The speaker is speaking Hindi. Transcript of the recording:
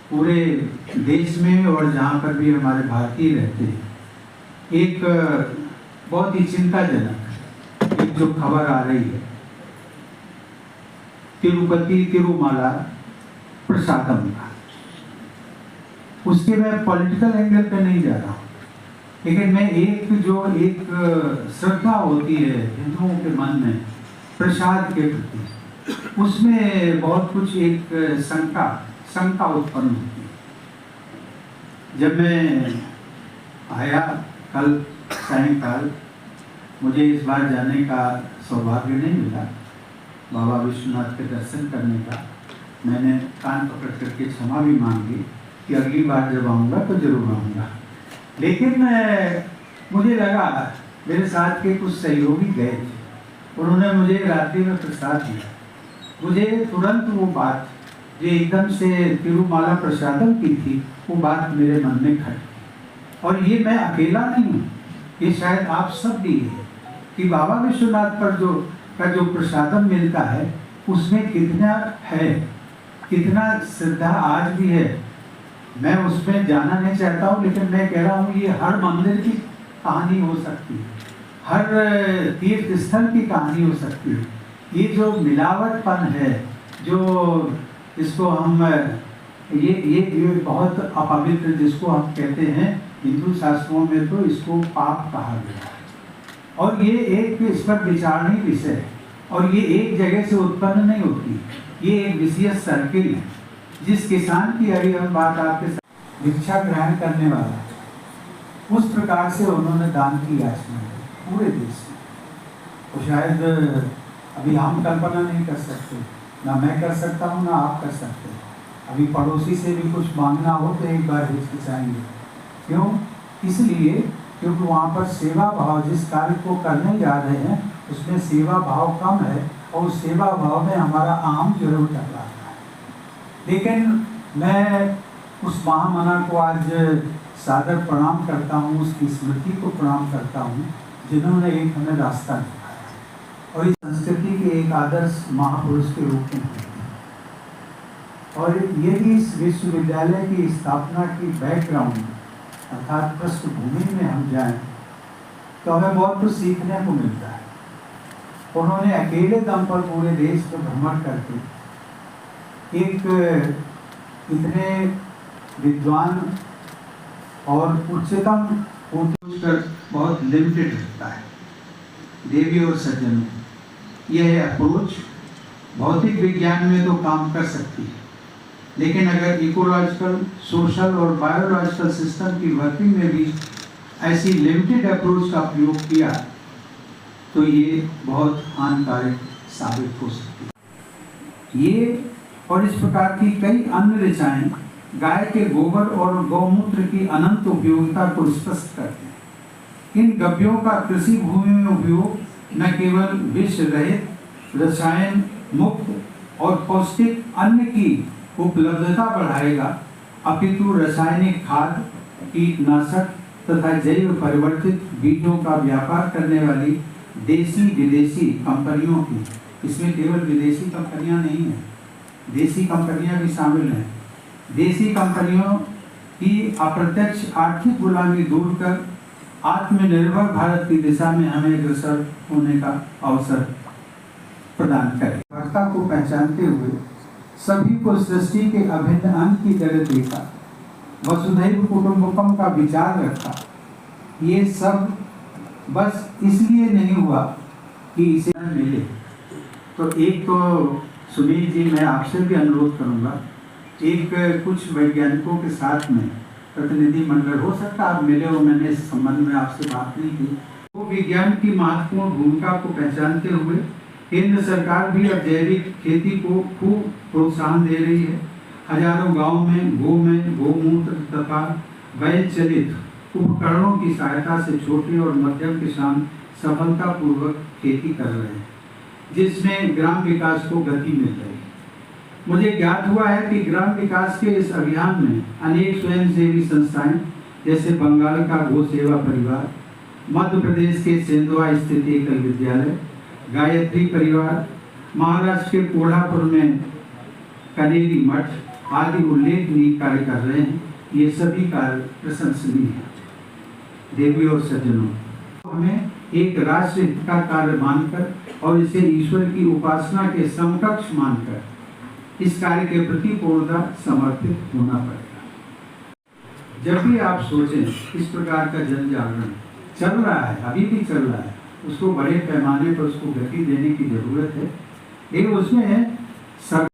पूरे देश में और जहाँ पर भी हमारे भारतीय रहते हैं, एक बहुत ही चिंताजनक एक जो खबर आ रही है तिरुपति तिरुमाला प्रसादम का। उसके मैं पॉलिटिकल एंगल पे नहीं जा रहा हूँ, लेकिन मैं एक श्रद्धा होती है हिंदुओं के मन में प्रसाद के प्रति, उसमें बहुत कुछ एक शंका उत्पन्न होती है। जब मैं आया कल सायंकाल, मुझे इस बार जाने का सौभाग्य नहीं मिला बाबा विश्वनाथ के दर्शन करने का। मैंने कान पकड़ करके क्षमा भी मांगी कि अगली बार जब आऊँगा तो जरूर आऊँगा। लेकिन मुझे लगा मेरे साथ के कुछ सहयोगी गए थे, उन्होंने मुझे रात्रि में प्रसाद दिया। मुझे तुरंत वो बात जो एकदम से तिरुमाला प्रसादम की थी, वो बात मेरे मन में खटकी। और ये मैं अकेला नहीं हूँ, ये शायद आप सब भी है कि बाबा विश्वनाथ पर जो प्रसादम मिलता है उसमें कितना है, कितना श्रद्धा आज भी है। मैं उसमें जाना नहीं चाहता हूँ, लेकिन मैं कह रहा हूँ ये हर मंदिर की कहानी हो सकती है, हर तीर्थ स्थल की कहानी हो सकती है। ये जो मिलावटपन है, जो इसको हम ये बहुत अपवित्र जिसको हम कहते हैं हिंदू शास्त्रों में, तो इसको पाप कहा गया है। और ये एक इस पर विचारणीय विषय है, और ये एक जगह से उत्पन्न नहीं होती, ये एक विशेष सर्किल है। जिस किसान की अभी हम बात आपके साथ भिक्षा ग्रहण करने वाला, उस प्रकार से उन्होंने दान की याचना की पूरे देश में। तो शायद अभी हम कल्पना नहीं कर सकते, ना मैं कर सकता हूँ ना आप कर सकते। अभी पड़ोसी से भी कुछ मांगना हो तो एक बार हिचकिचाएंगे। क्यों? इसलिए क्योंकि वहाँ पर सेवा भाव, जिस कार्य को करने जा रहे हैं उसमें सेवा भाव कम है, और उस सेवा भाव में हमारा आम जरूर टकराता है। लेकिन मैं उस महामना को आज सादर प्रणाम करता हूँ, उसकी स्मृति को प्रणाम करता हूँ, जिन्होंने एक हमें रास्ता दिखाया और इस संस्कृति के एक आदर्श महापुरुष के रूप में। और यदि इस विश्वविद्यालय की स्थापना की बैकग्राउंड अर्थात पृष्ठभूमि में हम जाएं तो हमें बहुत कुछ सीखने को मिलता है। उन्होंने अकेले दम पर पूरे देश में भ्रमण करके एक इतने विद्वान और उच्चतम कर बहुत लिमिटेड रहता है देवी और सज्जनों। यह अप्रोच भौतिक विज्ञान में तो काम कर सकती है, लेकिन अगर इकोलॉजिकल, सोशल और बायोलॉजिकल सिस्टम की वर्किंग में भी ऐसी लिमिटेड अप्रोच का प्रयोग किया तो ये बहुत हानिकारक साबित हो सकती है। ये और इस प्रकार की कई अन्य ऋचाएं गाय के गोबर और गौमूत्र की अनंत उपयोगिता को स्पष्ट करते हैं। इन गव्यों का कृषि भूमि में उपयोग न केवल विष रहित, रसायन मुक्त और पौष्टिक अन्न की उपलब्धता बढ़ाएगा, अपितु रासायनिक खाद, कीटनाशक तथा जैव परिवर्तित बीजों का व्यापार करने वाली देसी विदेशी कंपनियों की, इसमें केवल विदेशी कंपनियां नहीं हैं, देसी कंपनियां भी शामिल हैं, देसी कंपनियों की अप्रत्यक्ष आर्थिक गुलामी दूर कर आत्मनिर्भर भारत की दिशा में हमें अग्रसर होने का अवसर प्रदान करें। वार्ता को पहचानते हुए सभी को सृष्टि के अभिन्न अंग की तरह देखा, वसुधैव कुटुंबकम का विचार रखा। ये सब बस इसलिए नहीं हुआ कि इसे मिले। तो एक तो सुनील जी, मैं आपसे भी अनुरोध करूंगा, एक कुछ वैज्ञानिकों के साथ में प्रतिनिधि मंडल, हो सकता आप मिले हो, मैंने इस संबंध में आपसे बात नहीं की। वो विज्ञान की महत्वपूर्ण भूमिका को पहचानते हुए केंद्र सरकार भी अब जैविक खेती को खूब प्रोत्साहन दे रही है। हजारों गाँव में गौमूत्र तथा बैल चलित उपकरणों की सहायता से छोटे और मध्यम किसान सफलतापूर्वक खेती कर रहे हैं, जिसमें ग्राम विकास को गति मिल रही है। मुझे ज्ञात हुआ है कि ग्राम विकास के इस अभियान में अनेक स्वयंसेवी संस्थाएं जैसे बंगाल का गो सेवा परिवार, मध्य प्रदेश के सेंधवा स्थित एकल विद्यालय, गायत्री परिवार, महाराष्ट्र के कोल्हापुर में कनेरी मठ आदि उल्लेखनीय कार्य कर रहे हैं। ये सभी कार्य प्रशंसनीय हैं। देवी और सज्जनों, हमें एक राष्ट्र हित का कार्य मानकर और इसे ईश्वर की उपासना के समकक्ष मानकर इस कार्य के प्रति पूर्णतः समर्पित होना पड़ेगा। जब भी आप सोचें इस प्रकार का जन जागरण चल रहा है, अभी भी चल रहा है, उसको बड़े पैमाने पर उसको गति देने की जरूरत है। एक उसमें है